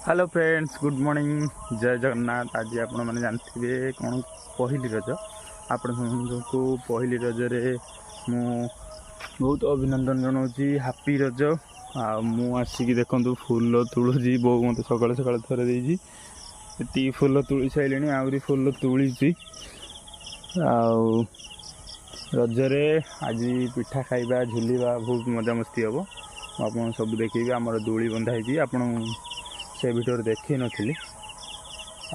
Hello friends, good morning, जय जगन्नाथ। आज आपण मैंने जानते कौन पहली रज। आपण को पहली रजरे मु बहुत अभिनंदन जनाऊँगी। हापी रज। आसिक देखु फूल तुलुची। बो मत सका सका थर देती फूल तुली सारे आहरी फूल तुली। रजरे आज पिठा खाइबा झुलिबा बहुत मजामस्ती हम। आप सब देखिए आमर दूली बंधाई आपण से भिडियो देखी नी।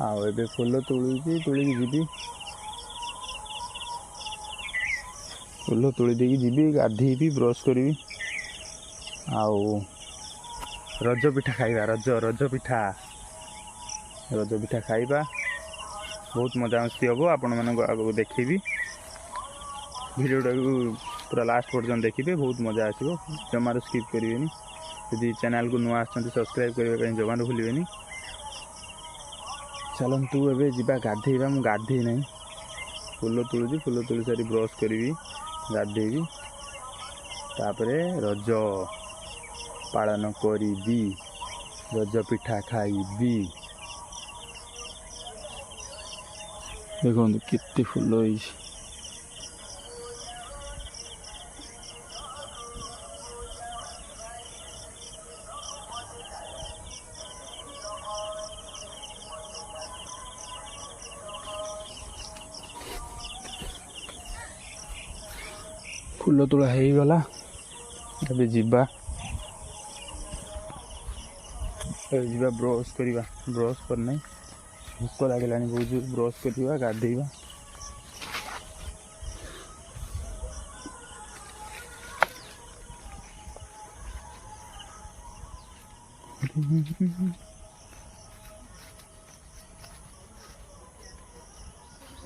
आबे फूल तुड़ी जी फूल तुली देकी जी गाधेबी ब्रश करी। रज पिठा खाइबा। रज पिठा खाइबा बहुत मजा मस्ती हम। आपण मानक आगू देखी भिडियोटा पूरा लास्ट पर्यटन देखिए, बहुत मजा आसो। जमार स्किप करेंगे। यदि चैनल को नुआ आसते सब्सक्राइब करने जमार भूलें। चलतु एवं जा गाधेबा। मु गाधे ना, फूल तुलुची। फूल तुली सारी ब्रश करी गाधेबी। तापरे रज पालन करी, रज पिठा खाइबी। देखो केते फूल होई। फूल तुला हो गला। अबे जीवा ब्रश करवा। ब्रश करना भोक लगे बहुत। ब्रश करवा, गाधेबा।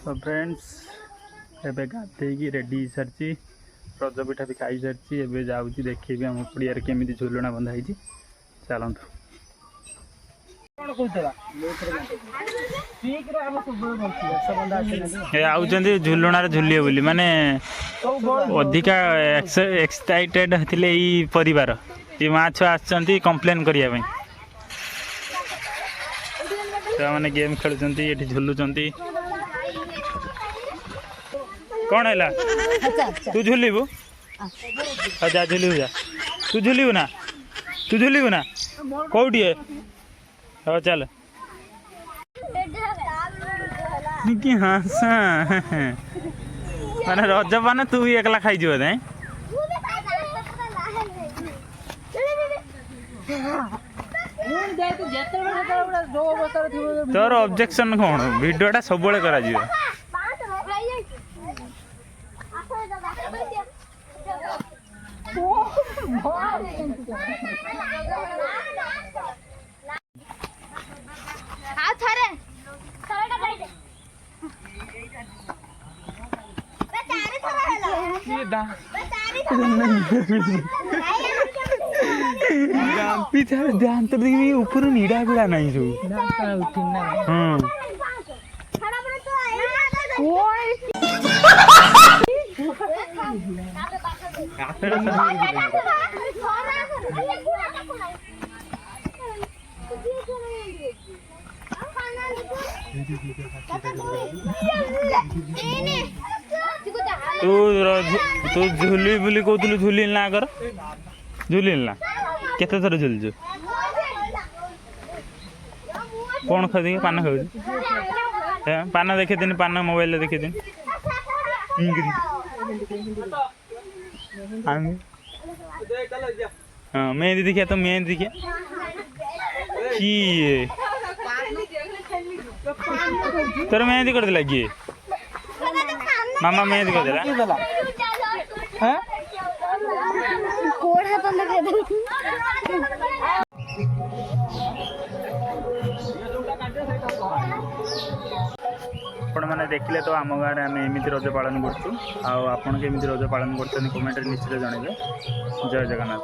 तो फ्रेंड्स एबे गाधेकी रेडी सारी। रज पिठा भी खाई सारी। एबे जाऊँगी देखी आम पड़िया केमी झुलना बंधाई। चलतु आउଛନ୍ତି झुलणार झुलिए बोली माने अधिका एक्साइटेड होते यही परिवार। ये माँ छुआ आसछन्ती कंप्लेन करिया पई। तो माने गेम खेलुछन्ती, एठी झुलुछन्ती। कौन है तू झुलिबू? जा झुलिबू जा। तू झुलिबू ना? तू झुलिबू ना? कौटी है? हाँ चल। कि हाँसा माने रज पान तू भी एकला खाई जीव दे। तोर ऑब्जेक्शन कौन? वीडियोटा सब करा जीव। दांत देखिए ऊपर नीड़ा गुड़ा नहीं सब। हाँ तू झुली बुली कहूलु झुल ना कर। झुल ना केते थर झुलचु? कौन खाऊ? पान खाऊ? पान देखे दिन। पान मोबाइल देखे दिन। हाँ मेहंदी दिखा। तो मेहंदी दिखा कि तोर मेहंदी कर दिला किए? मामा मेहंदी कर दिला। आपण मैंने देखिले तो आम गाँव आम एमती रज पालन करूँ। आपड़ केमी रज पालन कर कमेंट निश्चित जनइबे। जय जगन्नाथ।